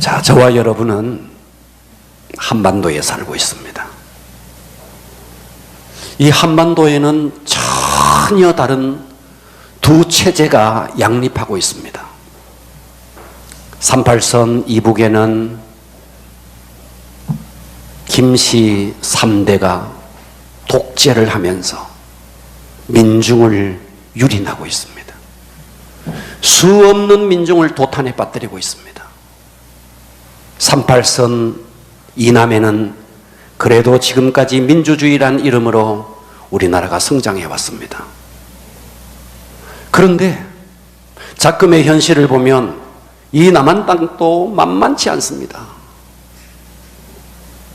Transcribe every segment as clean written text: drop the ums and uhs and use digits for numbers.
자, 저와 여러분은 한반도에 살고 있습니다. 이 한반도에는 전혀 다른 두 체제가 양립하고 있습니다. 38선 이북에는 김씨 3대가 독재를 하면서 민중을 유린하고 있습니다. 수 없는 민중을 도탄에 빠뜨리고 있습니다. 38선 이남에는 그래도 지금까지 민주주의란 이름으로 우리나라가 성장해 왔습니다. 그런데 작금의 현실을 보면 이 남한 땅도 만만치 않습니다.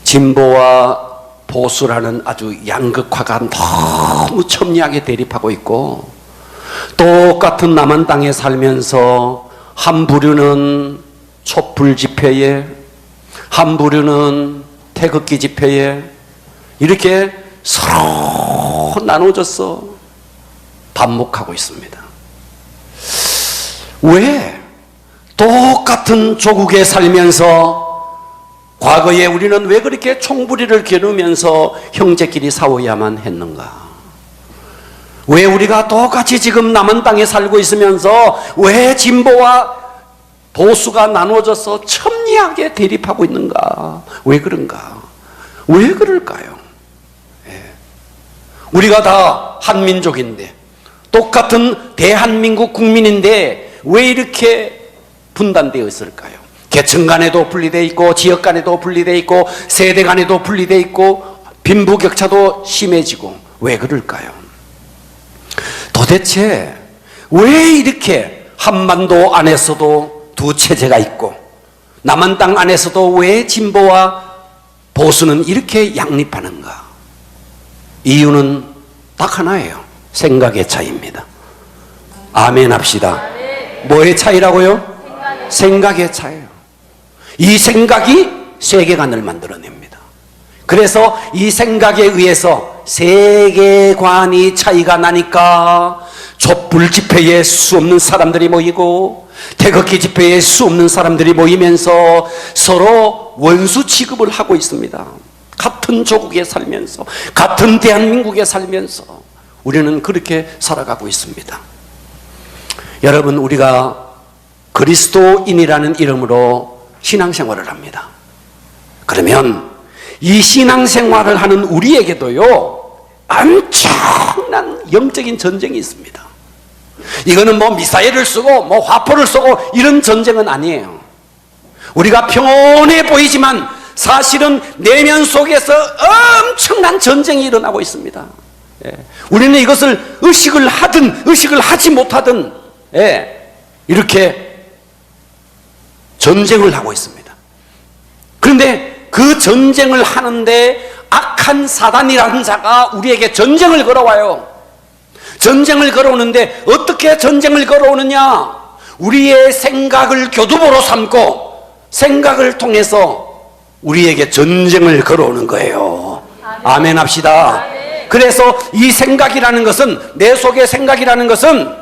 진보와 보수라는 아주 양극화가 너무 첨예하게 대립하고 있고, 똑같은 남한 땅에 살면서 한 부류는 촛불 집회에, 한 부류는 태극기 집회에 이렇게 서로 나눠져서 반목하고 있습니다. 왜 똑같은 조국에 살면서 과거에 우리는 왜 그렇게 총부리를 겨누면서 형제끼리 싸워야만 했는가? 왜 우리가 똑같이 지금 남한 땅에 살고 있으면서 왜 진보와 보수가 나눠져서 첨예하게 대립하고 있는가? 왜 그런가? 왜 그럴까요? 우리가 다 한민족인데, 똑같은 대한민국 국민인데 왜 이렇게 분단되어 있을까요? 계층 간에도 분리되어 있고, 지역 간에도 분리되어 있고, 세대 간에도 분리되어 있고, 빈부격차도 심해지고, 왜 그럴까요? 도대체 왜 이렇게 한반도 안에서도 두 체제가 있고, 남한 땅 안에서도 왜 진보와 보수는 이렇게 양립하는가? 이유는 딱 하나예요. 생각의 차이입니다. 아멘 합시다. 뭐의 차이라고요? 생각의 차이예요. 이 생각이 세계관을 만들어냅니다. 그래서 이 생각에 의해서 세계관이 차이가 나니까 촛불 집회에 수 없는 사람들이 모이고, 태극기 집회에 수 없는 사람들이 모이면서 서로 원수 취급을 하고 있습니다. 같은 조국에 살면서, 같은 대한민국에 살면서 우리는 그렇게 살아가고 있습니다. 여러분, 우리가 그리스도인이라는 이름으로 신앙생활을 합니다. 그러면 이 신앙생활을 하는 우리에게도요, 엄청난 영적인 전쟁이 있습니다. 이거는 뭐 미사일을 쓰고 뭐 화포를 쏘고 이런 전쟁은 아니에요. 우리가 평온해 보이지만 사실은 내면 속에서 엄청난 전쟁이 일어나고 있습니다. 우리는 이것을 의식을 하든 의식을 하지 못하든 이렇게 전쟁을 하고 있습니다. 그런데 그 전쟁을 하는데 악한 사단이라는 자가 우리에게 전쟁을 걸어와요. 전쟁을 걸어오는데 어떻게 전쟁을 걸어오느냐? 우리의 생각을 교두보로 삼고 생각을 통해서 우리에게 전쟁을 걸어오는 거예요. 아멘 합시다. 그래서 이 생각이라는 것은, 내 속의 생각이라는 것은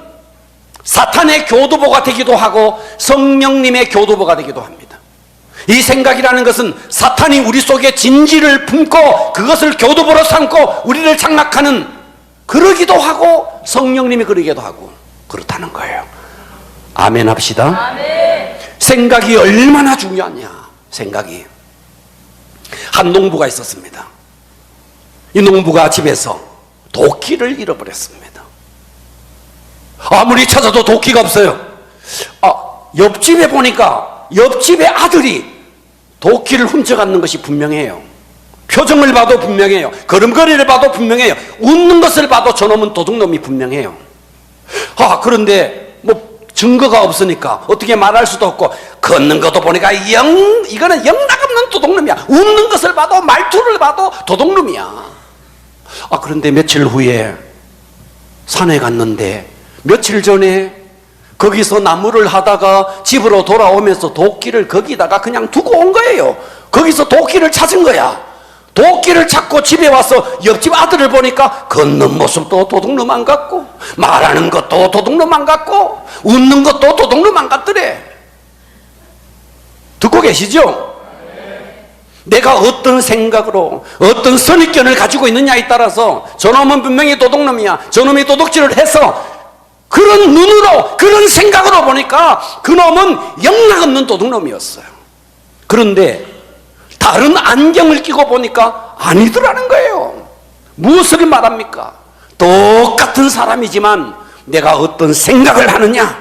사탄의 교두보가 되기도 하고 성령님의 교두보가 되기도 합니다. 이 생각이라는 것은 사탄이 우리 속에 진지를 품고 그것을 교두보로 삼고 우리를 장악하는, 그러기도 하고 성령님이 그러기도 하고 그렇다는 거예요. 아멘 합시다. 아멘. 생각이 얼마나 중요하냐. 생각이. 한 농부가 있었습니다. 이 농부가 집에서 도끼를 잃어버렸습니다. 아무리 찾아도 도끼가 없어요. 옆집에 보니까 옆집의 아들이 도끼를 훔쳐갔는 것이 분명해요. 표정을 봐도 분명해요. 걸음걸이를 봐도 분명해요. 웃는 것을 봐도 저놈은 도둑놈이 분명해요. 그런데 뭐 증거가 없으니까 어떻게 말할 수도 없고, 걷는 것도 보니까 이거는 영락없는 도둑놈이야. 웃는 것을 봐도 말투를 봐도 도둑놈이야. 그런데 며칠 후에 산에 갔는데, 며칠 전에 거기서 나무를 하다가 집으로 돌아오면서 도끼를 거기다가 그냥 두고 온 거예요. 거기서 도끼를 찾은 거야. 도끼를 찾고 집에 와서 옆집 아들을 보니까 걷는 모습도 도둑놈 안 같고, 말하는 것도 도둑놈 안 같고, 웃는 것도 도둑놈 안 같더래. 듣고 듣고 계시죠? 내가 어떤 생각으로 어떤 선입견을 가지고 있느냐에 따라서 저놈은 분명히 도둑놈이야, 저놈이 도둑질을 해서 그런 눈으로 그런 생각으로 보니까 그놈은 영락없는 도둑놈이었어요. 그런데 다른 안경을 끼고 보니까 아니더라는 거예요. 무엇을 말합니까? 똑같은 사람이지만 내가 어떤 생각을 하느냐,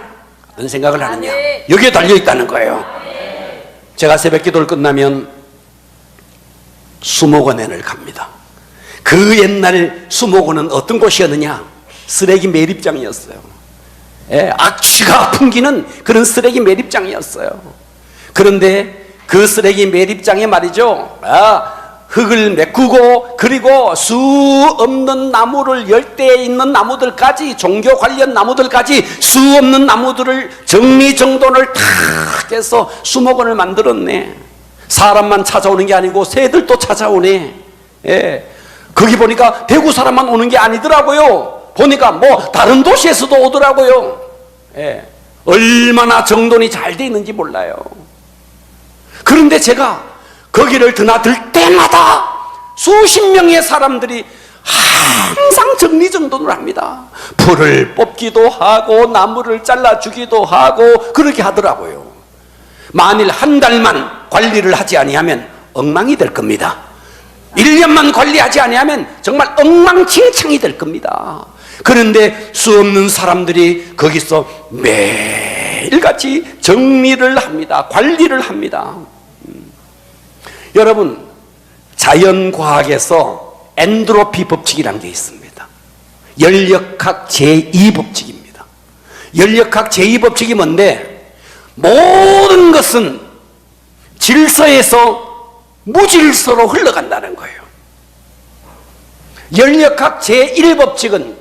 어떤 생각을 하느냐, 여기에 달려있다는 거예요. 제가 새벽 기도를 끝나면 수목원을 갑니다. 그 옛날 수목원은 어떤 곳이었느냐? 쓰레기 매립장이었어요. 악취가 풍기는 그런 쓰레기 매립장이었어요. 그런데 그 쓰레기 매립장에 말이죠, 흙을 메꾸고 그리고 수 없는 나무를, 열대에 있는 나무들까지, 종교 관련 나무들까지 수 없는 나무들을 정리정돈을 다 해서 수목원을 만들었네. 사람만 찾아오는 게 아니고 새들도 찾아오네. 거기 보니까 대구 사람만 오는 게 아니더라고요. 보니까 뭐 다른 도시에서도 오더라고요. 얼마나 정돈이 잘 돼 있는지 몰라요. 그런데 제가 거기를 드나들 때마다 수십 명의 사람들이 항상 정리정돈을 합니다. 풀을 뽑기도 하고 나무를 잘라주기도 하고 그렇게 하더라고요. 만일 한 달만 관리를 하지 아니하면 엉망이 될 겁니다. 1년만 관리하지 아니하면 정말 엉망진창이 될 겁니다. 그런데 수 없는 사람들이 거기서 매일같이 정리를 합니다. 관리를 합니다. 여러분, 자연과학에서 엔트로피 법칙이라는 게 있습니다. 연력학 제2법칙입니다. 연력학 제2법칙이 뭔데, 모든 것은 질서에서 무질서로 흘러간다는 거예요. 연력학 제1법칙은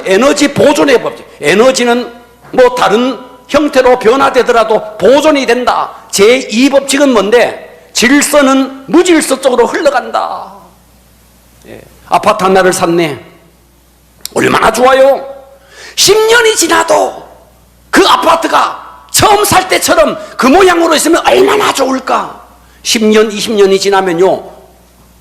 에너지 보존의 법칙. 에너지는 뭐 다른 형태로 변화되더라도 보존이 된다. 제2법칙은 뭔데? 질서는 무질서 쪽으로 흘러간다. 아파트 하나를 샀네. 얼마나 좋아요. 10년이 지나도 그 아파트가 처음 살 때처럼 그 모양으로 있으면 얼마나 좋을까. 10년, 20년이 지나면요,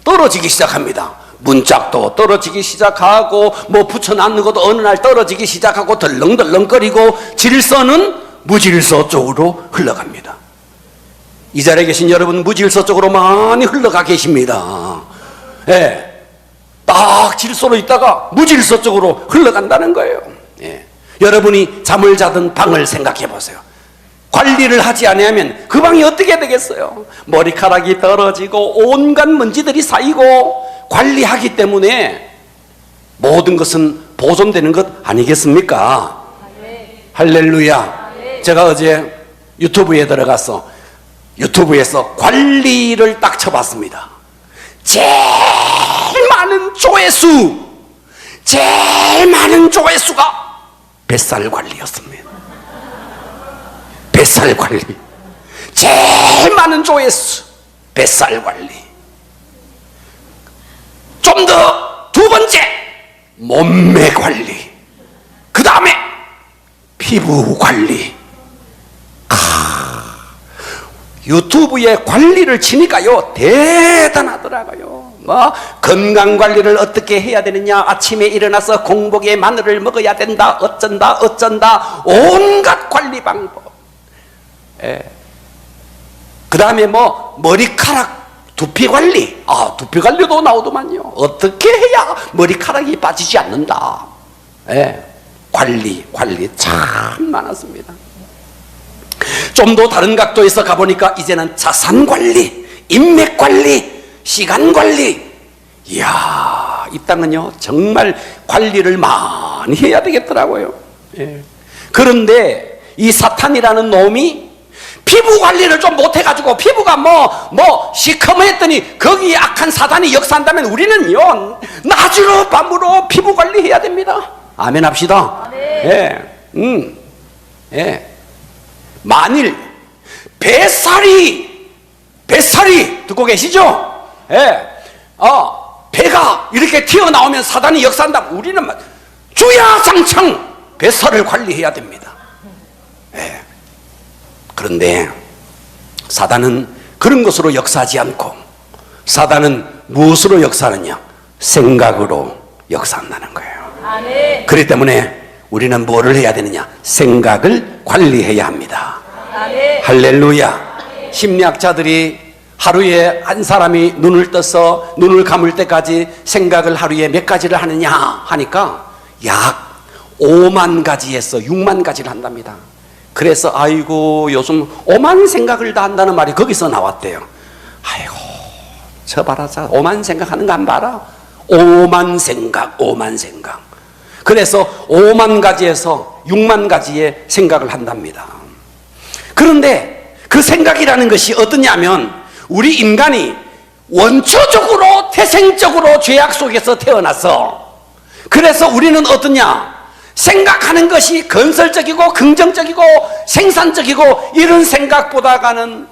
떨어지기 시작합니다. 문짝도 떨어지기 시작하고 뭐 붙여놨는 것도 어느 날 떨어지기 시작하고 덜렁덜렁거리고 질서는 무질서 쪽으로 흘러갑니다. 이 자리에 계신 여러분, 무질서 쪽으로 많이 흘러가 계십니다. 딱 질서로 있다가 무질서 쪽으로 흘러간다는 거예요. 여러분이 잠을 자던 방을 생각해 보세요. 관리를 하지 않으면 그 방이 어떻게 되겠어요? 머리카락이 떨어지고 온갖 먼지들이 쌓이고, 관리하기 때문에 모든 것은 보존되는 것 아니겠습니까? 할렐루야. 제가 어제 유튜브에 들어가서 유튜브에서 관리를 딱 쳐봤습니다. 제일 많은 조회수가 뱃살 관리였습니다. 뱃살 관리. 제일 많은 조회수, 뱃살 관리. 좀 더 두 번째, 몸매 관리. 그 다음에 피부 관리. 유튜브에 관리를 치니까요, 대단하더라고요. 뭐 건강 관리를 어떻게 해야 되느냐, 아침에 일어나서 공복에 마늘을 먹어야 된다, 어쩐다 온갖 관리 방법. 그 다음에 뭐 머리카락 두피 관리, 두피 관리도 나오더만요. 어떻게 해야 머리카락이 빠지지 않는다. 관리 참 많았습니다. 좀 더 다른 각도에서 가보니까 이제는 자산 관리, 인맥 관리, 시간 관리. 이야, 이 땅은요 정말 관리를 많이 해야 되겠더라고요. 그런데 이 사탄이라는 놈이 피부 관리를 좀 못해가지고 피부가 뭐 시커먼했더니 거기에 악한 사단이 역사한다면 우리는요 낮으로 밤으로 피부 관리해야 됩니다. 아멘 합시다. 만일 뱃살이 듣고 계시죠? 배가 이렇게 튀어나오면 사단이 역사한다. 우리는 주야장창 뱃살을 관리해야 됩니다. 그런데 사단은 그런 것으로 역사하지 않고, 사단은 무엇으로 역사하느냐? 생각으로 역사한다는 거예요. 아멘. 그렇기 때문에 우리는 뭐를 해야 되느냐? 생각을 관리해야 합니다. 아멘. 할렐루야. 심리학자들이 하루에 한 사람이 눈을 떠서 눈을 감을 때까지 생각을 하루에 몇 가지를 하느냐 하니까 약 5만 가지에서 6만 가지를 한답니다. 그래서 아이고 요즘 5만 생각을 다 한다는 말이 거기서 나왔대요. 아이고 저 봐라, 저 5만 생각하는 거 안 봐라. 5만 생각, 5만 생각. 그래서 5만 가지에서 6만 가지의 생각을 한답니다. 그런데 그 생각이라는 것이 어떠냐면, 우리 인간이 원초적으로 태생적으로 죄악 속에서 태어나서, 그래서 우리는 어떠냐? 생각하는 것이 건설적이고 긍정적이고 생산적이고 이런 생각보다가는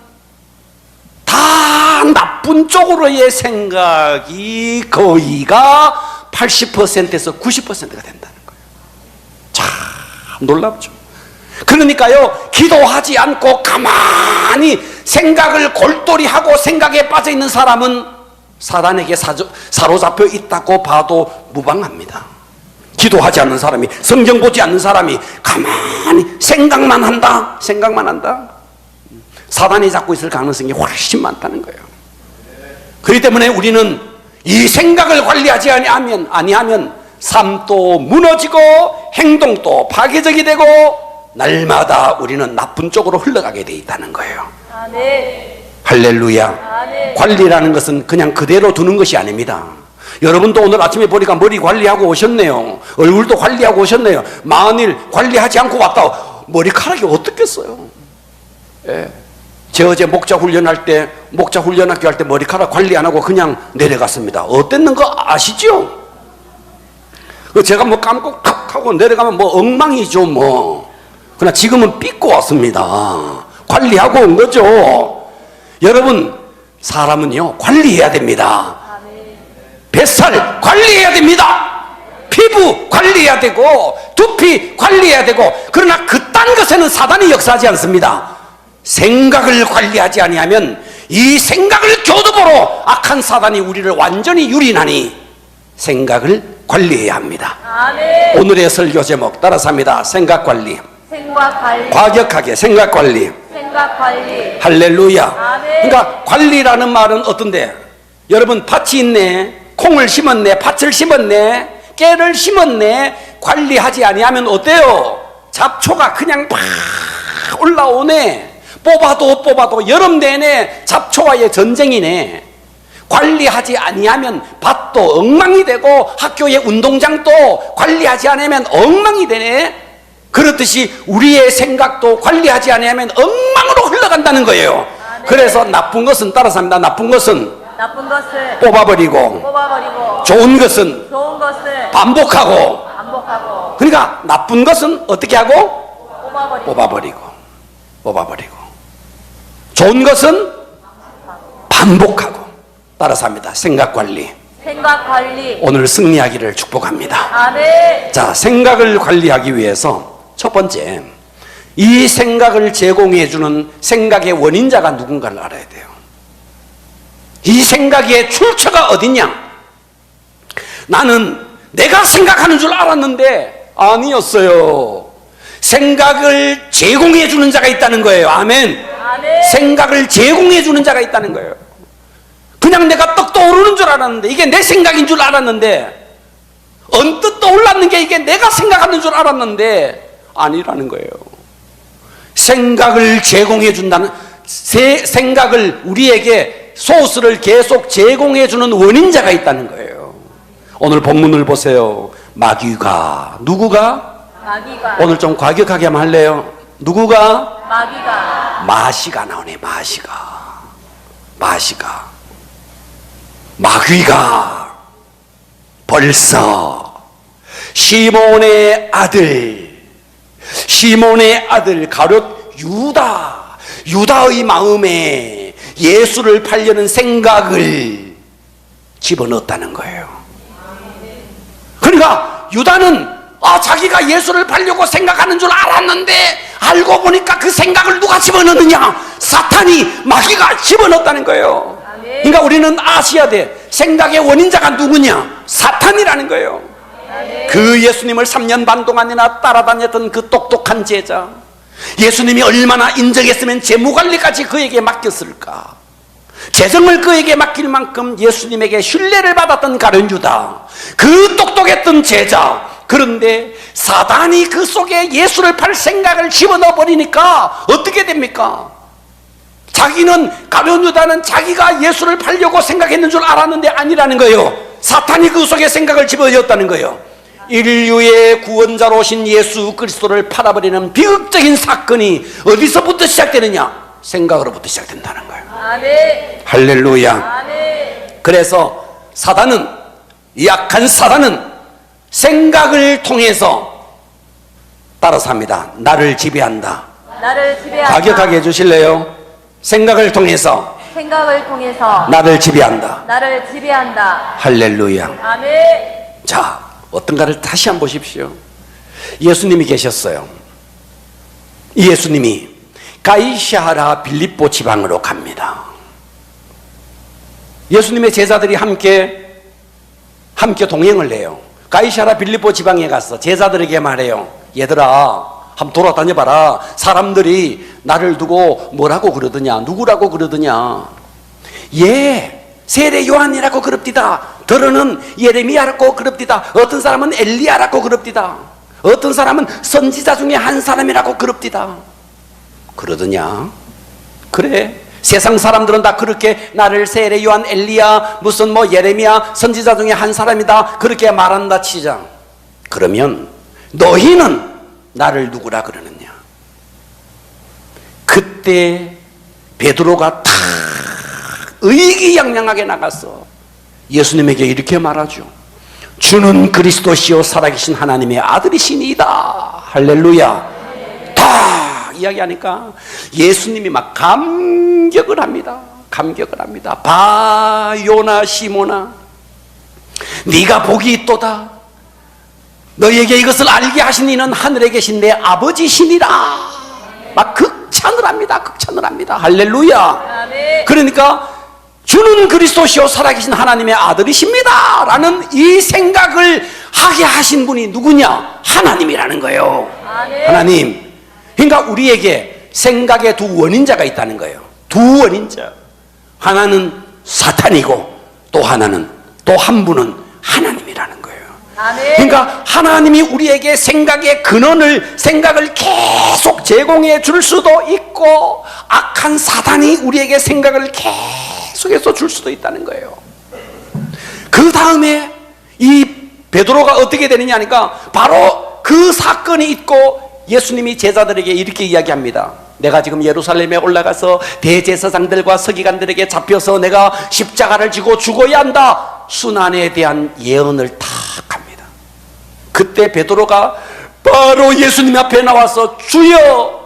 다 나쁜 쪽으로의 생각이 거의가 80%에서 90%가 된다는 거예요. 참 놀랍죠. 그러니까요, 기도하지 않고 가만히 생각을 골똘히 하고 생각에 빠져 있는 사람은 사단에게 사로잡혀 있다고 봐도 무방합니다. 기도하지 않는 사람이, 성경 보지 않는 사람이 가만히 생각만 한다, 생각만 한다, 사단이 잡고 있을 가능성이 훨씬 많다는 거예요. 그렇기 때문에 우리는 이 생각을 관리하지 아니하면 삶도 무너지고 행동도 파괴적이 되고 날마다 우리는 나쁜 쪽으로 흘러가게 돼 있다는 거예요. 아멘. 할렐루야. 아멘. 관리라는 것은 그냥 그대로 두는 것이 아닙니다. 여러분도 오늘 아침에 보니까 머리 관리하고 오셨네요. 얼굴도 관리하고 오셨네요. 만일 관리하지 않고 왔다, 머리카락이 어떻겠어요? 예. 제 어제 목자 훈련학교 할 때 머리카락 관리 안 하고 그냥 내려갔습니다. 어땠는 거 아시죠? 제가 뭐 감고 칵 하고 내려가면 뭐 엉망이죠 뭐. 그러나 지금은 삐고 왔습니다. 관리하고 온 거죠. 여러분, 사람은요 관리해야 됩니다. 뱃살 관리해야 됩니다. 피부 관리해야 되고 두피 관리해야 되고, 그러나 그딴 것에는 사단이 역사하지 않습니다. 생각을 관리하지 아니하면 이 생각을 교두보로 악한 사단이 우리를 완전히 유린하니 생각을 관리해야 합니다. 아멘. 오늘의 설교 제목 따라서 합니다. 생각 관리. 생각 관리. 과격하게 생각 관리. 생각 관리. 할렐루야. 아멘. 그러니까 관리라는 말은 어떤데? 여러분, 밭이 있네, 콩을 심었네, 밭을 심었네, 깨를 심었네, 관리하지 아니하면 어때요? 잡초가 그냥 팍 올라오네. 뽑아도 여름 내내 잡초와의 전쟁이네. 관리하지 아니하면 밭도 엉망이 되고 학교의 운동장도 관리하지 않으면 엉망이 되네. 그렇듯이 우리의 생각도 관리하지 않으면 엉망으로 흘러간다는 거예요. 그래서 나쁜 것은 따라서 합니다. 나쁜 것은 뽑아버리고 좋은 것은 반복하고. 그러니까 나쁜 것은 어떻게 하고? 뽑아버리고 좋은 것은 반복하고. 따라서 합니다. 생각 관리. 오늘 승리하기를 축복합니다. 아멘. 자, 생각을 관리하기 위해서 첫 번째, 이 생각을 제공해 주는 생각의 원인자가 누군가를 알아야 돼요. 이 생각의 출처가 어딨냐? 나는 내가 생각하는 줄 알았는데 아니었어요. 생각을 제공해 주는 자가 있다는 거예요. 아멘. 아멘. 생각을 제공해 주는 자가 있다는 거예요. 그냥 내가 떡 떠오르는 줄 알았는데, 이게 내 생각인 줄 알았는데, 언뜻 떠올랐는 게 이게 내가 생각하는 줄 알았는데 아니라는 거예요. 생각을 제공해 준다는, 생각을 우리에게 소스를 계속 제공해 주는 원인자가 있다는 거예요. 오늘 본문을 보세요. 마귀가, 누구가? 마귀가. 오늘 좀 과격하게 하면 할래요? 누구가? 마귀가. 마시가 나오네. 마귀가 벌써 시몬의 아들 가룟 유다의 마음에 예수를 팔려는 생각을 집어넣었다는 거예요. 그러니까 유다는 자기가 예수를 팔려고 생각하는 줄 알았는데 알고 보니까 그 생각을 누가 집어넣느냐? 사탄이, 마귀가 집어넣었다는 거예요. 그러니까 우리는 아셔야 돼. 생각의 원인자가 누구냐? 사탄이라는 거예요. 그 예수님을 3년 반 동안이나 따라다녔던 그 똑똑한 제자, 예수님이 얼마나 인정했으면 재무관리까지 그에게 맡겼을까? 재정을 그에게 맡길 만큼 예수님에게 신뢰를 받았던 가룟 유다, 그 똑똑했던 제자. 그런데 사단이 그 속에 예수를 팔 생각을 집어넣어 버리니까 어떻게 됩니까? 자기는, 가룟 유다는 자기가 예수를 팔려고 생각했는 줄 알았는데 아니라는 거예요. 사탄이 그 속에 생각을 집어넣었다는 거예요. 인류의 구원자로 오신 예수 그리스도를 팔아버리는 비극적인 사건이 어디서부터 시작되느냐? 생각으로부터 시작된다는 거예요. 아멘. 할렐루야. 아멘. 그래서 사단은, 약한 사단은 생각을 통해서 따라서 합니다. 나를 지배한다. 나를 지배한다. 과격하게 해주실래요? 생각을 통해서 생각을 통해서 나를 지배한다. 나를 지배한다. 할렐루야. 아멘. 자, 어떤가를 다시 한번 보십시오. 예수님이 계셨어요. 이 예수님이 가이사랴 빌립보 지방으로 갑니다. 예수님의 제자들이 함께 동행을 해요. 가이사랴 빌립보 지방에 가서 제자들에게 말해요. 얘들아, 한번 돌아다녀봐라. 사람들이 나를 두고 뭐라고 그러더냐, 누구라고 그러더냐. 세례 요한이라고 그럽디다. 더러는 예레미야라고 그럽디다. 어떤 사람은 엘리야라고 그럽디다. 어떤 사람은 선지자 중에 한 사람이라고 그럽디다. 그러더냐? 그래, 세상 사람들은 다 그렇게 나를 세례 요한, 엘리야, 무슨 예레미야, 선지자 중에 한 사람이다 그렇게 말한다 치자. 그러면 너희는 나를 누구라 그러느냐? 그때 베드로가 탁 의기양양하게 나가서 예수님에게 이렇게 말하죠. 주는 그리스도시요 살아계신 하나님의 아들이시니이다. 할렐루야. 다 이야기하니까 예수님이 막 감격을 합니다. 감격을 합니다. 봐, 요나 시모나, 네가 복이 있도다. 너희에게 이것을 알게 하신 이는 하늘에 계신 내 아버지시니라. 막 극찬을 합니다. 극찬을 합니다. 할렐루야. 아멘. 그러니까 주는 그리스도시요 살아계신 하나님의 아들이십니다 라는 이 생각을 하게 하신 분이 누구냐? 하나님이라는 거예요. 아멘. 하나님. 그러니까 우리에게 생각의 두 원인자가 있다는 거예요. 두 원인자. 하나는 사탄이고 또 하나는, 또 한 분은 하나님이라는 거예요. 아멘. 그러니까 하나님이 우리에게 생각의 근원을, 생각을 계속 제공해 줄 수도 있고, 악한 사단이 우리에게 생각을 계속해서 줄 수도 있다는 거예요. 그 다음에 이 베드로가 어떻게 되느냐 하니까 바로 그 사건이 있고 예수님이 제자들에게 이렇게 이야기합니다. 내가 지금 예루살렘에 올라가서 대제사장들과 서기관들에게 잡혀서 내가 십자가를 지고 죽어야 한다. 순환에 대한 예언을 탁 합니다. 그때 베드로가 바로 예수님 앞에 나와서 주여,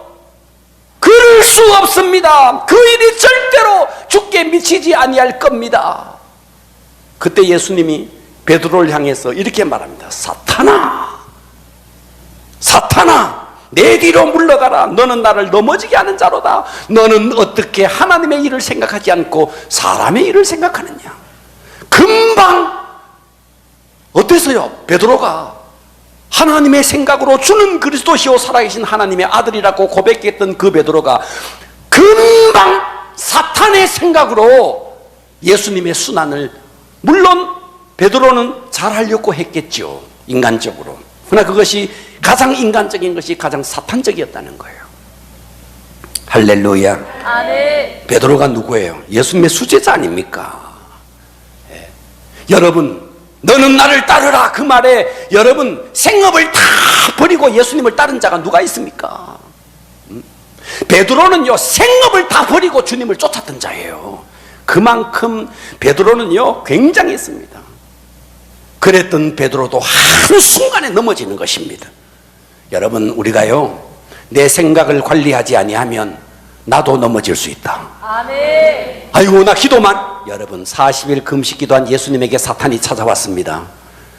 그럴 수 없습니다. 그 일이 절대로 죽게 미치지 아니할 겁니다. 그때 예수님이 베드로를 향해서 이렇게 말합니다. 사탄아, 사탄아, 내 뒤로 물러가라. 너는 나를 넘어지게 하는 자로다. 너는 어떻게 하나님의 일을 생각하지 않고 사람의 일을 생각하느냐. 금방 어때서요? 베드로가 하나님의 생각으로 주는 그리스도시요 살아계신 하나님의 아들이라고 고백했던 그 베드로가 금방 사탄의 생각으로 예수님의 순환을, 물론 베드로는 잘하려고 했겠죠, 인간적으로. 그러나 그것이 가장 인간적인 것이 가장 사탄적이었다는 거예요. 할렐루야. 아멘. 베드로가 누구예요? 예수님의 수제자 아닙니까? 예. 여러분, 너는 나를 따르라 그 말에 여러분 생업을 다 버리고 예수님을 따른 자가 누가 있습니까? 베드로는요 생업을 다 버리고 주님을 쫓았던 자예요. 그만큼 베드로는요 굉장했습니다. 그랬던 베드로도 한순간에 넘어지는 것입니다. 여러분, 우리가요 내 생각을 관리하지 아니하면 나도 넘어질 수 있다. 아멘. 아이고 나 기도만. 여러분 40일 금식 기도한 예수님에게 사탄이 찾아왔습니다.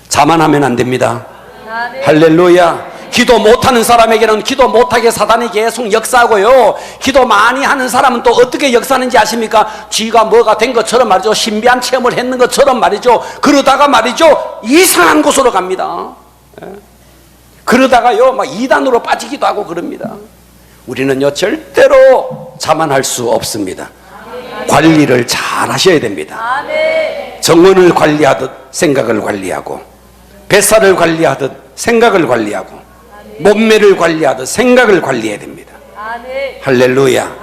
자만하면 안 됩니다. 아멘. 할렐루야. 기도 못하는 사람에게는 기도 못하게 사단이 계속 역사하고요, 기도 많이 하는 사람은 또 어떻게 역사하는지 아십니까? 쥐가 뭐가 된 것처럼 말이죠, 신비한 체험을 했는 것처럼 말이죠, 그러다가 말이죠 이상한 곳으로 갑니다. 그러다가요 막 이단으로 빠지기도 하고 그럽니다. 우리는요 절대로 자만할 수 없습니다. 관리를 잘 하셔야 됩니다. 아멘. 정원을 관리하듯 생각을 관리하고, 뱃살을 관리하듯 생각을 관리하고, 몸매를 관리하듯 생각을 관리해야 됩니다. 아멘. 할렐루야.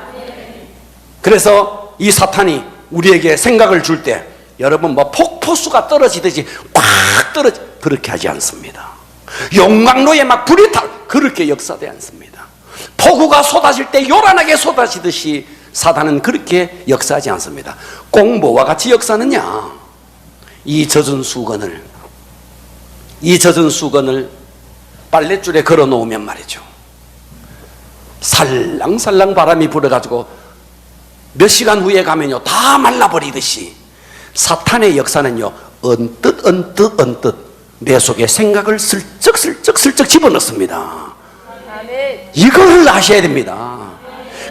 그래서 이 사탄이 우리에게 생각을 줄 때 여러분 뭐 폭포수가 떨어지듯이 꽉 떨어지, 그렇게 하지 않습니다. 용광로에 막 불이 타, 그렇게 역사되지 않습니다. 폭우가 쏟아질 때 요란하게 쏟아지듯이 사단은 그렇게 역사하지 않습니다. 꼭 뭐와 같이 역사하느냐? 이 젖은 수건을 빨랫줄에 걸어 놓으면 말이죠, 살랑살랑 바람이 불어가지고 몇 시간 후에 가면요 다 말라버리듯이 사탄의 역사는요 언뜻 내 속에 생각을 슬쩍 집어넣습니다. 아멘. 이걸 아셔야 됩니다.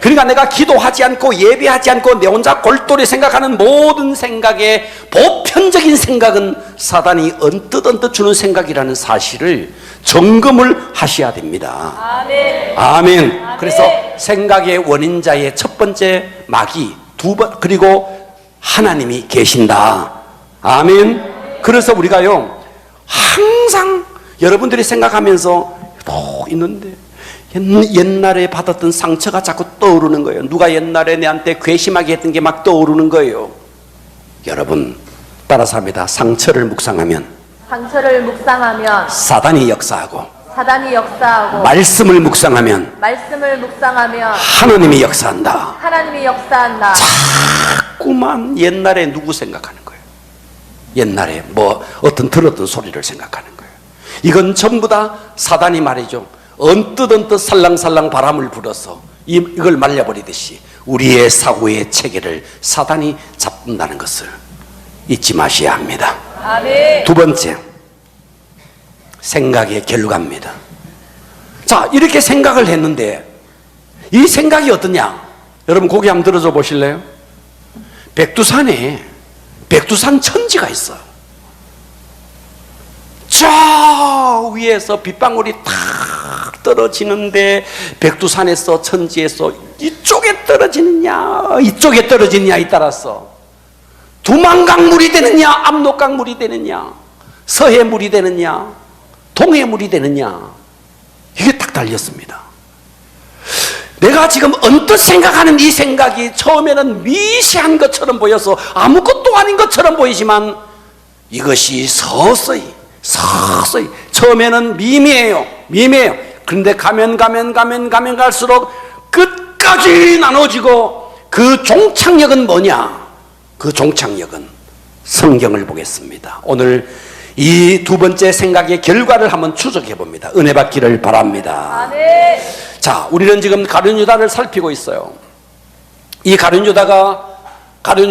그러니까 내가 기도하지 않고 예배하지 않고 내 혼자 골똘히 생각하는 모든 생각의 보편적인 생각은 사단이 언뜻 주는 생각이라는 사실을 점검을 하셔야 됩니다. 아멘. 아멘. 그래서 생각의 원인자의 첫 번째 마귀, 두 번, 그리고 하나님이 계신다. 아멘. 그래서 우리가요 항상 여러분들이 생각하면서 또 있는데 옛날에 받았던 상처가 자꾸 떠오르는 거예요. 누가 옛날에 내한테 괘씸하게 했던 게 막 떠오르는 거예요. 여러분 따라서 합니다. 상처를 묵상하면 사단이 역사하고, 말씀을 묵상하면 하나님이 역사한다. 자꾸만 옛날에 누구 생각하는 거예요. 옛날에 뭐 어떤 들었던 소리를 생각하는 거예요. 이건 전부 다 사단이 말이죠 언뜻 살랑살랑 바람을 불어서 이걸 말려버리듯이 우리의 사고의 체계를 사단이 잡는다는 것을 잊지 마셔야 합니다. 아멘. 두 번째, 생각의 결과입니다. 자, 이렇게 생각을 했는데 이 생각이 어떠냐? 여러분 고개 한번 들어줘 보실래요? 백두산에 백두산 천지가 있어요. 저 위에서 빗방울이 탁 떨어지는데 백두산에서 천지에서 이쪽에 떨어지느냐 이쪽에 떨어지느냐에 따라서 두만강물이 되느냐 압록강물이 되느냐 서해물이 되느냐 동해물이 되느냐 이게 딱 달렸습니다. 내가 지금 언뜻 생각하는 이 생각이 처음에는 미세한 것처럼 보여서 아무것도 아닌 것처럼 보이지만 이것이 서서히 처음에는 미미해요. 그런데 가면 갈수록 끝까지 나눠지고 그 종착역은 뭐냐? 그 종착역은 성경을 보겠습니다. 오늘 이 두 번째 생각의 결과를 한번 추적해 봅니다. 은혜 받기를 바랍니다. 아멘. 자, 우리는 지금 가룟 유다를 살피고 있어요. 이 가룟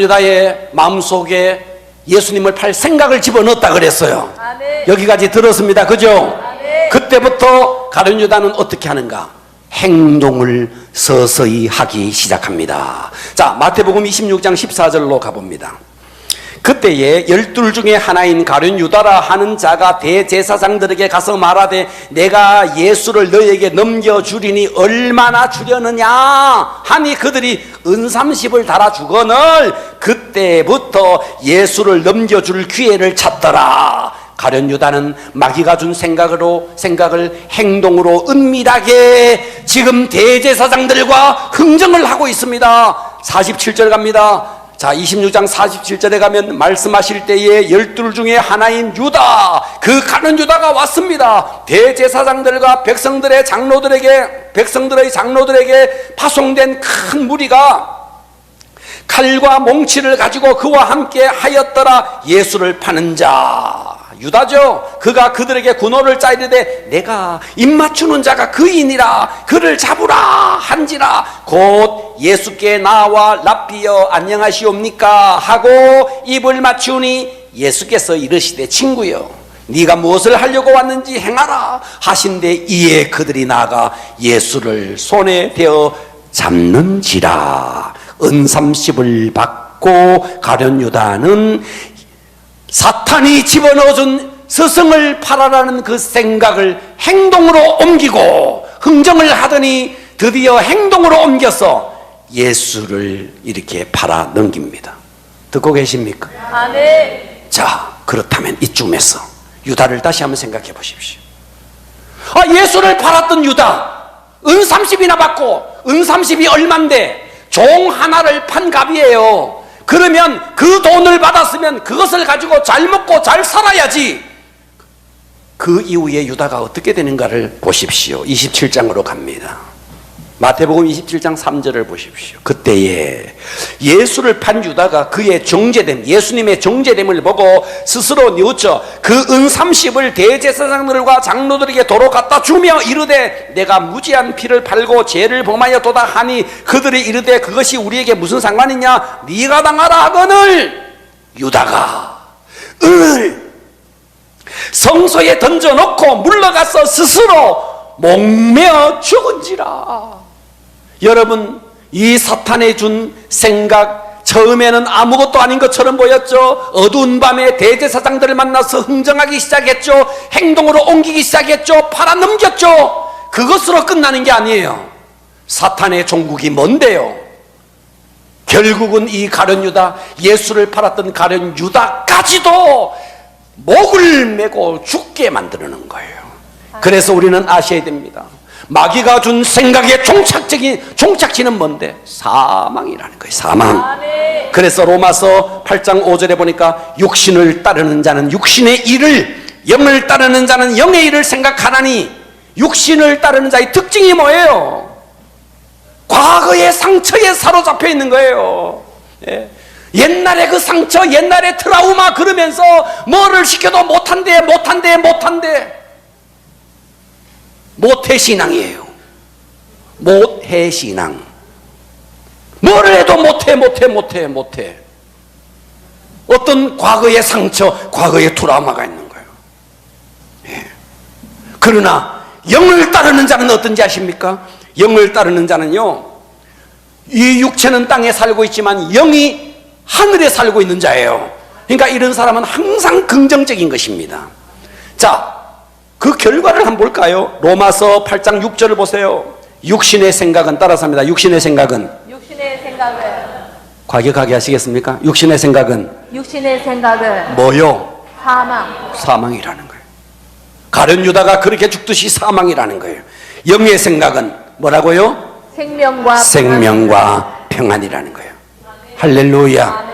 유다의 마음속에 예수님을 팔 생각을 집어넣었다 그랬어요. 아멘. 여기까지 들었습니다. 그죠? 아멘. 그때부터 가룟 유다는 어떻게 하는가? 행동을 서서히 하기 시작합니다. 자, 마태복음 26장 14절로 가봅니다. 그때에 12 중에 하나인 가룟 유다라 하는 자가 대제사장들에게 가서 말하되 내가 예수를 너에게 넘겨주리니 얼마나 주려느냐 하니 그들이 은삼십을 달아주거늘 그때부터 예수를 넘겨줄 기회를 찾더라. 가룟 유다는 마귀가 준 생각을 행동으로 은밀하게 지금 대제사장들과 흥정을 하고 있습니다. 47절 갑니다. 자, 26장 47절에 가면 말씀하실 때에 12 중에 하나인 유다, 그 가룟 유다가 왔습니다. 대제사장들과 백성들의 장로들에게 파송된 큰 무리가 칼과 몽치를 가지고 그와 함께 하였더라. 예수를 파는 자 유다죠. 그가 그들에게 군호를 짜이르되 내가 입맞추는 자가 그이니라. 그를 잡으라 한지라. 곧 예수께 나와 랍비여 안녕하시옵니까 하고 입을 맞추니 예수께서 이르시되 친구여 네가 무엇을 하려고 왔는지 행하라 하신데 이에 그들이 나아가 예수를 손에 대어 잡는지라. 은삼십을 받고 가룟 유다는 사탄이 집어넣어준 스승을 팔아라는 그 생각을 행동으로 옮기고 흥정을 하더니 드디어 행동으로 옮겨서 예수를 이렇게 팔아 넘깁니다. 듣고 계십니까? 아멘. 자, 그렇다면 이쯤에서 유다를 다시 한번 생각해 보십시오. 예수를 팔았던 유다, 은 30이나 받고, 은 30이 얼만데 종 하나를 판 값이에요. 그러면 그 돈을 받았으면 그것을 가지고 잘 먹고 잘 살아야지. 그 이후에 유다가 어떻게 되는가를 보십시오. 27장으로 갑니다. 마태복음 27장 3절을 보십시오. 그때에 예수를 판 유다가 그의 정죄됨, 예수님의 정죄됨을 보고 스스로 뉘우쳐 그 은 30을 대제사장들과 장로들에게 도로 갖다 주며 이르되 내가 무지한 피를 팔고 죄를 범하였도다 하니 그들이 이르되 그것이 우리에게 무슨 상관이냐 네가 당하라 하거늘 유다가 은을 성소에 던져놓고 물러가서 스스로 목매어 죽은지라. 여러분, 이 사탄의 준 생각, 처음에는 아무것도 아닌 것처럼 보였죠. 어두운 밤에 대제사장들을 만나서 흥정하기 시작했죠. 행동으로 옮기기 시작했죠. 팔아넘겼죠. 그것으로 끝나는 게 아니에요. 사탄의 종국이 뭔데요? 결국은 이 가룟 유다, 예수를 팔았던 가룟 유다까지도 목을 메고 죽게 만드는 거예요. 그래서 우리는 아셔야 됩니다. 마귀가 준 생각의 종착지는 뭔데? 사망이라는 거예요. 사망. 아멘. 그래서 로마서 8장 5절에 보니까 육신을 따르는 자는 육신의 일을, 영을 따르는 자는 영의 일을 생각하나니, 육신을 따르는 자의 특징이 뭐예요? 과거의 상처에 사로잡혀 있는 거예요. 예. 옛날에 그 상처, 옛날에 트라우마 그러면서 뭐를 시켜도 못한대. 모태신앙이에요. 모태신앙. 뭐를 해도 못해. 어떤 과거의 상처, 과거의 트라우마가 있는 거예요. 예. 그러나 영을 따르는 자는 어떤지 아십니까? 영을 따르는 자는요, 이 육체는 땅에 살고 있지만 영이 하늘에 살고 있는 자예요. 그러니까 이런 사람은 항상 긍정적인 것입니다. 자, 그 결과를 한번 볼까요? 로마서 8장 6절을 보세요. 육신의 생각은, 따라서 합니다. 육신의 생각은 과격하게 하시겠습니까? 육신의 생각은 뭐요? 사망이라는 거예요. 가룟 유다가 그렇게 죽듯이 사망이라는 거예요. 영의 생각은 뭐라고요? 생명과 평안이라는 거예요. 할렐루야.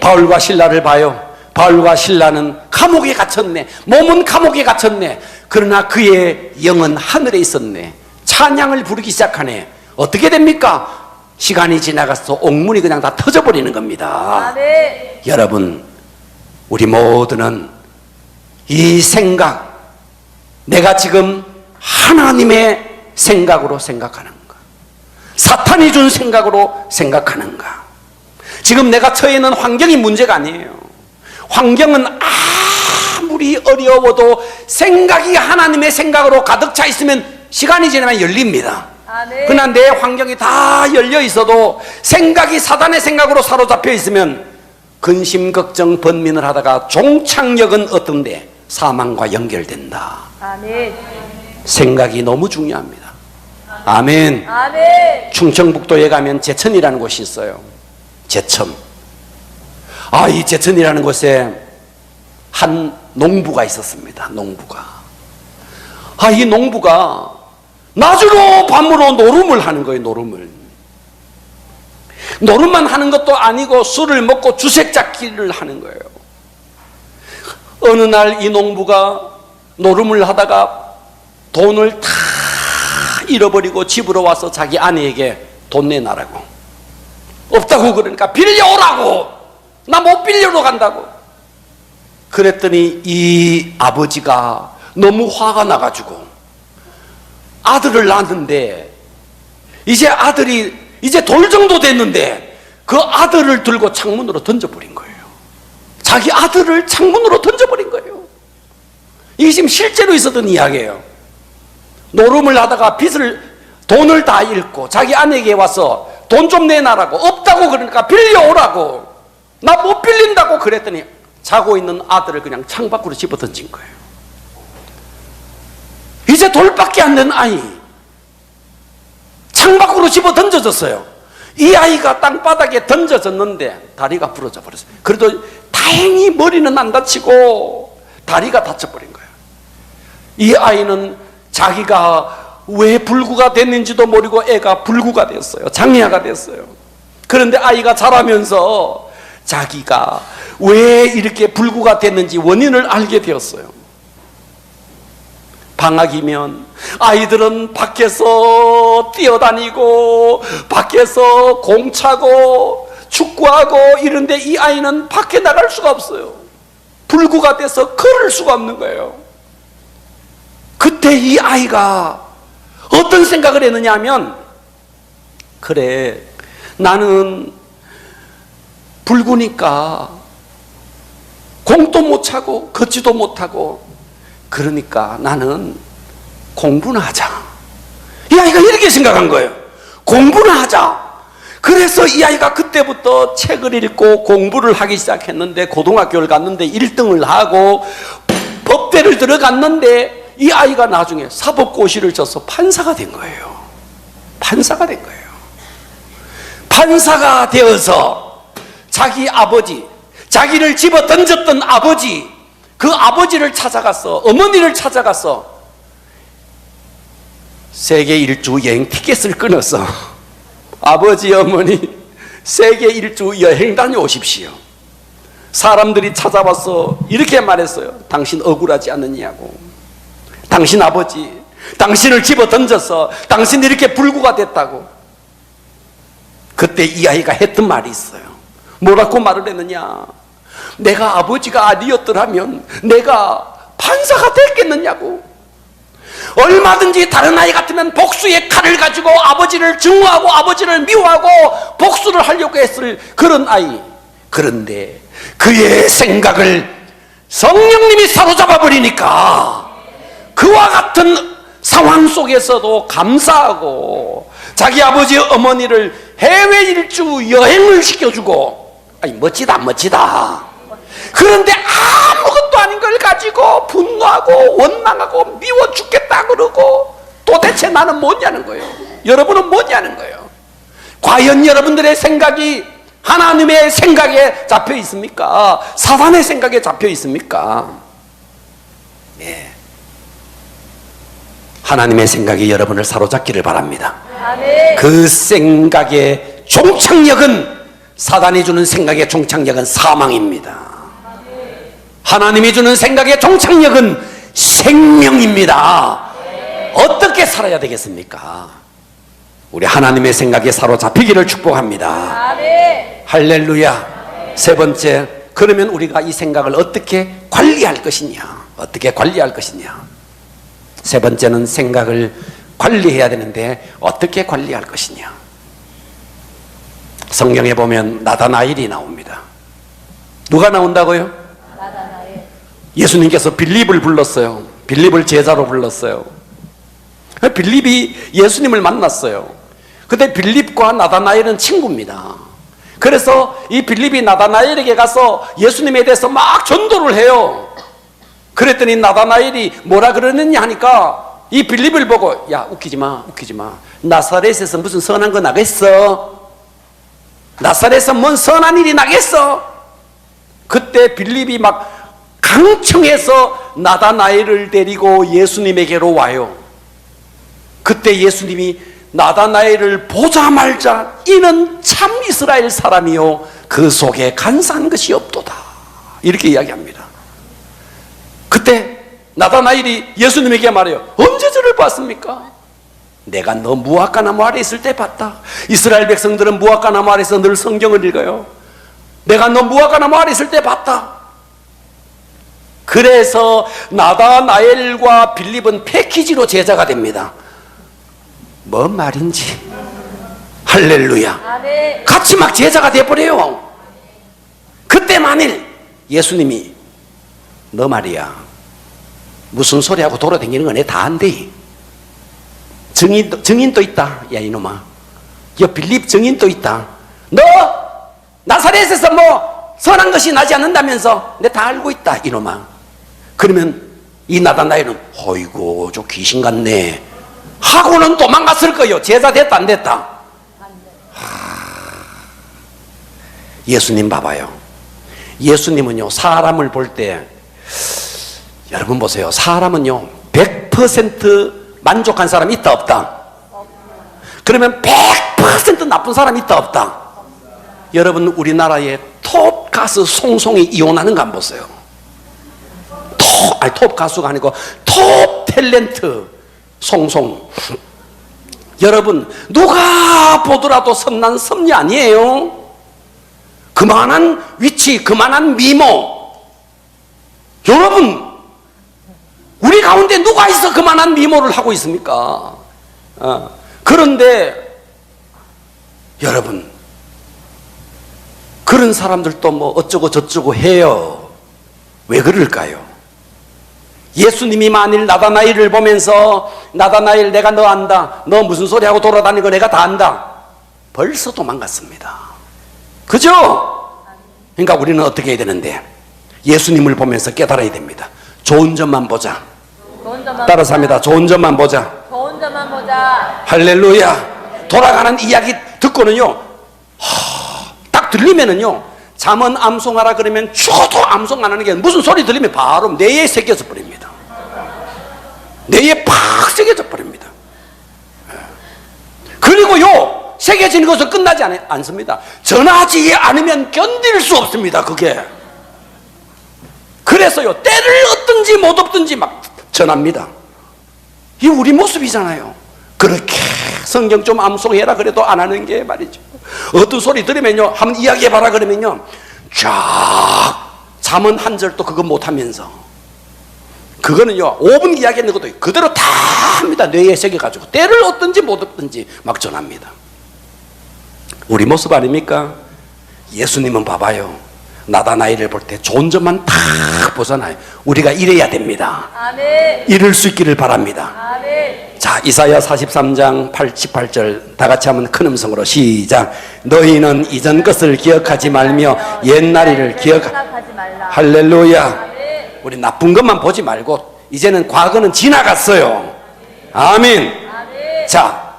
바울과 신라를 봐요. 바울과 신라는 감옥에 갇혔네. 몸은 감옥에 갇혔네. 그러나 그의 영은 하늘에 있었네. 찬양을 부르기 시작하네. 어떻게 됩니까? 시간이 지나가서 옥문이 그냥 다 터져버리는 겁니다. 아멘. 여러분, 우리 모두는 이 생각, 내가 지금 하나님의 생각으로 생각하는가, 사탄이 준 생각으로 생각하는가. 지금 내가 처해 있는 환경이 문제가 아니에요. 환경은 아무리 어려워도 생각이 하나님의 생각으로 가득 차 있으면 시간이 지나면 열립니다. 아멘. 그러나 내 환경이 다 열려 있어도 생각이 사단의 생각으로 사로잡혀 있으면 근심, 걱정, 번민을 하다가 종착역은 어떤데? 사망과 연결된다. 아멘. 생각이 너무 중요합니다. 아멘. 아멘. 충청북도에 가면 제천이라는 곳이 있어요. 제천. 이 제천이라는 곳에 한 농부가 있었습니다. 농부가. 이 농부가 낮으로 밤으로 노름을 하는 거예요. 노름만 하는 것도 아니고 술을 먹고 주색잡기를 하는 거예요. 어느 날 이 농부가 노름을 하다가 돈을 다 잃어버리고 집으로 와서 자기 아내에게 돈 내놔라고. 없다고 그러니까 빌려오라고. 나 못 빌려러 간다고. 그랬더니 이 아버지가 너무 화가 나가지고 아들을 낳았는데 이제 아들이 이제 돌 정도 됐는데 그 아들을 들고 창문으로 던져버린 거예요. 자기 아들을 창문으로 던져버린 거예요. 이게 지금 실제로 있었던 이야기예요. 노름을 하다가 돈을 다 잃고 자기 아내에게 와서 돈 좀 내놔라고, 없다고 그러니까 빌려오라고, 나 못 빌린다고 그랬더니 자고 있는 아들을 그냥 창밖으로 집어 던진 거예요. 이제 돌밖에 안 된 아이 창밖으로 집어 던져졌어요. 이 아이가 땅바닥에 던져졌는데 다리가 부러져 버렸어요. 그래도 다행히 머리는 안 다치고 다리가 다쳐버린 거예요. 이 아이는 자기가 왜 불구가 됐는지도 모르고 애가 불구가 됐어요. 장애아가 됐어요. 그런데 아이가 자라면서 자기가 왜 이렇게 불구가 됐는지 원인을 알게 되었어요. 방학이면 아이들은 밖에서 뛰어다니고 밖에서 공 차고 축구하고 이런데 이 아이는 밖에 나갈 수가 없어요. 불구가 돼서 걸을 수가 없는 거예요. 그때 이 아이가 어떤 생각을 했느냐 하면, 그래, 나는 불구니까 공도 못 차고 걷지도 못하고, 그러니까 나는 공부나 하자. 이 아이가 이렇게 생각한 거예요. 공부나 하자. 그래서 이 아이가 그때부터 책을 읽고 공부를 하기 시작했는데, 고등학교를 갔는데 1등을 하고 법대를 들어갔는데, 이 아이가 나중에 사법고시를 쳐서 판사가 된 거예요. 판사가 된 거예요. 판사가 되어서 자기 아버지, 자기를 집어 던졌던 아버지, 그 아버지를 찾아가서, 어머니를 찾아가서 세계 일주 여행 티켓을 끊어서, 아버지 어머니 세계 일주 여행 다녀오십시오. 사람들이 찾아와서 이렇게 말했어요. 당신 억울하지 않느냐고. 당신 아버지, 당신을 집어 던져서 당신이 이렇게 불구가 됐다고. 그때 이 아이가 했던 말이 있어요. 뭐라고 말을 했느냐? 내가 아버지가 아니었더라면 내가 판사가 됐겠느냐고. 얼마든지 다른 아이 같으면 복수의 칼을 가지고 아버지를 증오하고 아버지를 미워하고 복수를 하려고 했을 그런 아이. 그런데 그의 생각을 성령님이 사로잡아 버리니까 그와 같은 상황 속에서도 감사하고 자기 아버지 어머니를 해외 일주 여행을 시켜주고, 아니 멋지다 멋지다. 그런데 아무것도 아닌 걸 가지고 분노하고 원망하고 미워 죽겠다 그러고, 도대체 나는 뭐냐는 거예요. 여러분은 뭐냐는 거예요. 과연 여러분들의 생각이 하나님의 생각에 잡혀 있습니까? 사단의 생각에 잡혀 있습니까? 네. 하나님의 생각이 여러분을 사로잡기를 바랍니다. 아멘. 그 생각의 종착역은, 사단이 주는 생각의 종착역은 사망입니다. 하나님이 주는 생각의 종착역은 생명입니다. 어떻게 살아야 되겠습니까? 우리 하나님의 생각에 사로잡히기를 축복합니다. 아멘. 할렐루야. 세 번째, 그러면 우리가 이 생각을 어떻게 관리할 것이냐? 어떻게 관리할 것이냐? 세 번째는 생각을 관리해야 되는데 어떻게 관리할 것이냐? 성경에 보면 나다나엘이 나옵니다. 누가 나온다고요? 나다나엘. 예수님께서 빌립을 불렀어요. 빌립을 제자로 불렀어요. 빌립이 예수님을 만났어요. 근데 빌립과 나다나엘은 친구입니다. 그래서 이 빌립이 나다나엘에게 가서 예수님에 대해서 막 전도를 해요. 그랬더니 나다나엘이 뭐라 그러느냐 하니까 이 빌립을 보고, 야 웃기지 마 웃기지 마. 나사렛에서 무슨 선한 거 나겠어? 나사렛에서 뭔 선한 일이 나겠어? 그때 빌립이 막 강청해서 나다나엘을 데리고 예수님에게로 와요. 그때 예수님이 나다나엘을 보자마자 이는 참 이스라엘 사람이요 그 속에 간사한 것이 없도다, 이렇게 이야기합니다. 그때 나다나엘이 예수님에게 말해요. 언제 저를 봤습니까? 내가 너 무화과 나무 아래 있을 때 봤다. 이스라엘 백성들은 무화과 나무 아래서 늘 성경을 읽어요. 내가 너 무화과 나무 아래 있을 때 봤다. 그래서 나다나엘과 빌립은 패키지로 제자가 됩니다. 뭔 말인지. 할렐루야. 아멘. 같이 막 제자가 돼버려요. 그때 만일 예수님이 너 말이야 무슨 소리하고 돌아다니는 거 내 다 안돼. 증인도 있다. 야 이놈아, 야 빌립 증인도 있다. 너 나사렛에서 뭐 선한 것이 나지 않는다면서 내 다 알고 있다 이놈아. 그러면 이 나다나엘은 어이구 저 귀신 같네 하고는 도망갔을 거요. 제자 됐다 안 됐다? 예수님 봐봐요. 예수님은요 사람을 볼 때, 여러분 보세요. 사람은요 100% 만족한 사람이 있다 없다? 그러면 100% 나쁜 사람이 있다 없다? 여러분 우리나라에 톱 가수 송송이 이혼하는 거 안 보세요? 톱 가수가 아니고 톱 탤런트 송송. 여러분 누가 보더라도 선난 섭리 아니에요? 그만한 위치, 그만한 미모. 여러분 우리 가운데 누가 있어 그만한 미모를 하고 있습니까? 그런데 여러분 그런 사람들도 뭐 어쩌고 저쩌고 해요. 왜 그럴까요? 예수님이 만일 나다나엘을 보면서 나다나엘 내가 너 안다, 너 무슨 소리 하고 돌아다니고 내가 다 안다, 벌써 도망갔습니다. 그죠? 그러니까 우리는 어떻게 해야 되는데, 예수님을 보면서 깨달아야 됩니다. 좋은 점만 보자. 따라서 합니다. 좋은 점만 보자. 좋은 점만 보자. 할렐루야. 돌아가는 이야기 듣고는요, 딱 들리면은요, 잠언 암송하라 그러면 죽어도 암송 안 하는 게, 무슨 소리 들리면 바로 뇌에 새겨져 버립니다. 뇌에 팍 새겨져 버립니다. 그리고요 새겨지는 것은 끝나지 않습니다. 전하지 않으면 견딜 수 없습니다. 그게. 그래서요 때를 얻든지 못 얻든지 막 전합니다. 이 우리 모습이잖아요. 그렇게 성경 좀 암송해라 그래도 안 하는 게 말이죠. 어떤 소리 들으면요 한번 이야기해봐라 그러면요 쫙 잠은 한 절도 그거 못하면서, 그거는요 5분 이야기하는 것도 그대로 다 합니다. 뇌에 새겨가지고 때를 얻든지 못 얻든지 막 전합니다. 우리 모습 아닙니까? 예수님은 봐봐요, 나다나엘을 볼 때 좋은 점만 다 보잖아요. 우리가 이래야 됩니다. 아멘. 이룰 수 있기를 바랍니다. 아멘. 자, 이사야 43장 18절 다 같이 한번 큰 음성으로 시작. 너희는 이전 것을 기억하지 말며 옛날 일을 생각하지 말라. 할렐루야. 아멘. 우리 나쁜 것만 보지 말고 이제는 과거는 지나갔어요. 아멘. 아멘. 자,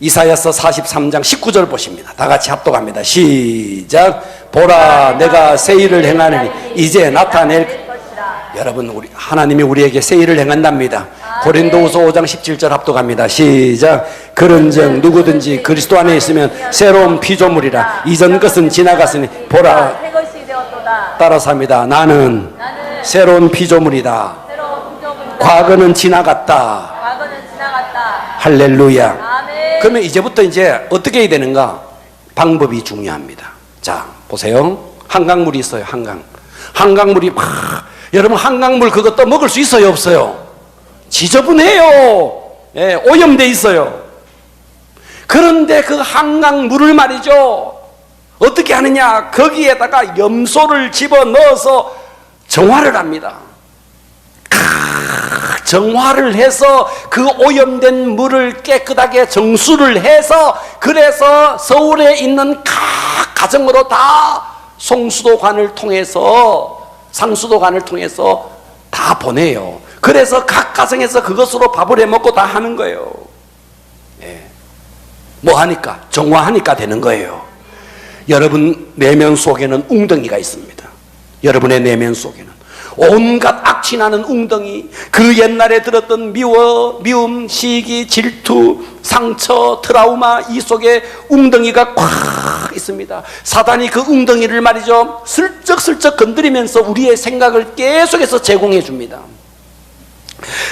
이사야서 43장 19절 보십니다. 다 같이 합독합니다. 시작. 보라 내가 새 일을 행하느니 이제 나타낼 것이라. 여러분 우리 하나님이 우리에게 새 일을 행한답니다. 고린도후서 5장 17절 합독합니다. 시작. 그런즉 누구든지 그리스도 안에 있으면 새로운 피조물이라. 이전 것은 지나갔으니 보라. 새 것이 되었도다. 따라서 합니다. 나는 새로운 피조물이다. 새로운 피조물이다. 과거는 지나갔다. 과거는 지나갔다. 할렐루야. 아멘. 그러면 이제부터 이제 어떻게 해야 되는가? 방법이 중요합니다. 자, 보세요. 한강물이 있어요. 한강물이 막, 여러분 한강물 그것도 먹을 수 있어요, 없어요? 지저분해요. 예, 오염돼 있어요. 그런데 그 한강물을 말이죠, 어떻게 하느냐? 거기에다가 염소를 집어넣어서 정화를 합니다. 정화를 해서 그 오염된 물을 깨끗하게 정수를 해서, 그래서 서울에 있는 각 가정으로 다 송수도관을 통해서, 상수도관을 통해서 다 보내요. 그래서 각 가정에서 그것으로 밥을 해 먹고 다 하는 거예요. 예. 뭐 하니까? 정화하니까 되는 거예요. 여러분 내면 속에는 웅덩이가 있습니다. 여러분의 내면 속에는 온갖 악취나는 웅덩이, 그 옛날에 들었던 미움, 시기, 질투, 상처, 트라우마, 이 속에 웅덩이가 꽉 있습니다. 사단이 그 웅덩이를 말이죠 슬쩍슬쩍 건드리면서 우리의 생각을 계속해서 제공해 줍니다.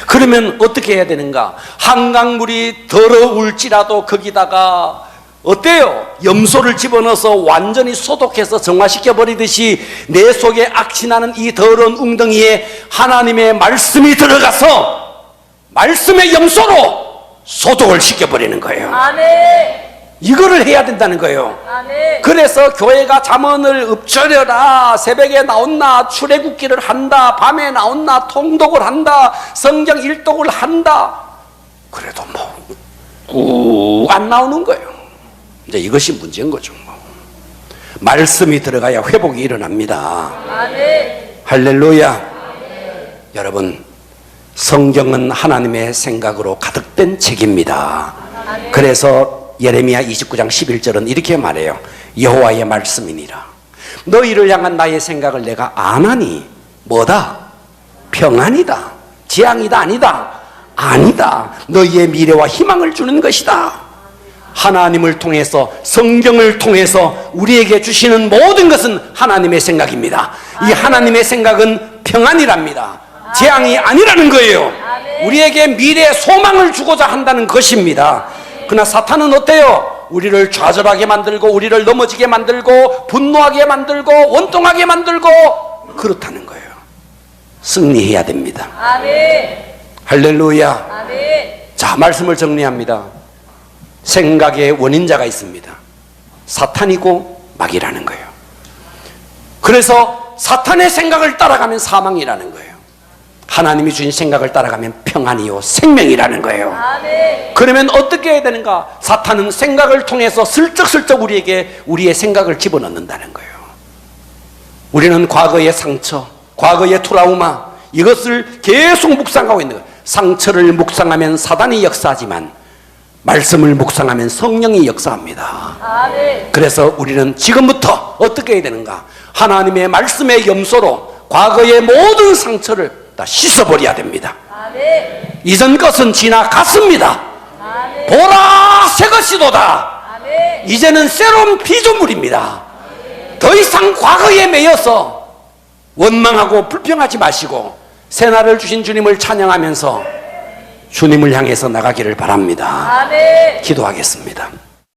그러면 어떻게 해야 되는가? 한강물이 더러울지라도 거기다가 어때요? 염소를 집어넣어서 완전히 소독해서 정화시켜 버리듯이 내 속에 악취나는 이 더러운 웅덩이에 하나님의 말씀이 들어가서 말씀의 염소로 소독을 시켜버리는 거예요. 아멘. 이거를 해야 된다는 거예요. 아멘. 그래서 교회가 잠언을 읊조려라, 새벽에 나온나, 출애굽기를 한다, 밤에 나온나, 통독을 한다, 성경 일독을 한다. 그래도 꾹 안 나오는 거예요. 이제 이것이 문제인 거죠. 말씀이 들어가야 회복이 일어납니다. 아멘. 할렐루야. 여러분, 성경은 하나님의 생각으로 가득된 책입니다. 그래서 예레미야 29장 11절은 이렇게 말해요. 여호와의 말씀이니라. 너희를 향한 나의 생각을 내가 아나니 뭐다? 평안이다. 재앙이다. 아니다. 아니다. 너희의 미래와 희망을 주는 것이다. 하나님을 통해서, 성경을 통해서 우리에게 주시는 모든 것은 하나님의 생각입니다. 이 하나님의 생각은 평안이랍니다. 재앙이 아니라는 거예요. 우리에게 미래의 소망을 주고자 한다는 것입니다. 그러나 사탄은 어때요? 우리를 좌절하게 만들고, 우리를 넘어지게 만들고, 분노하게 만들고, 원통하게 만들고, 그렇다는 거예요. 승리해야 됩니다. 아멘. 할렐루야. 아멘. 자, 말씀을 정리합니다. 생각의 원인자가 있습니다. 사탄이고 마귀라는 거예요. 그래서 사탄의 생각을 따라가면 사망이라는 거예요. 하나님이 주신 생각을 따라가면 평안이요 생명이라는 거예요. 아멘. 그러면 어떻게 해야 되는가? 사탄은 생각을 통해서 슬쩍슬쩍 우리에게 우리의 생각을 집어넣는다는 거예요. 우리는 과거의 상처, 과거의 트라우마, 이것을 계속 묵상하고 있는 거예요. 상처를 묵상하면 사단이 역사하지만 말씀을 묵상하면 성령이 역사합니다. 아멘. 그래서 우리는 지금부터 어떻게 해야 되는가? 하나님의 말씀의 염소로 과거의 모든 상처를 다 씻어버려야 됩니다. 아멘. 이전 것은 지나갔습니다. 아멘. 보라 새 것이도다. 아멘. 이제는 새로운 피조물입니다. 더 이상 과거에 매여서 원망하고 불평하지 마시고 새날을 주신 주님을 찬양하면서 주님을 향해서 나가기를 바랍니다. 아멘. 기도하겠습니다.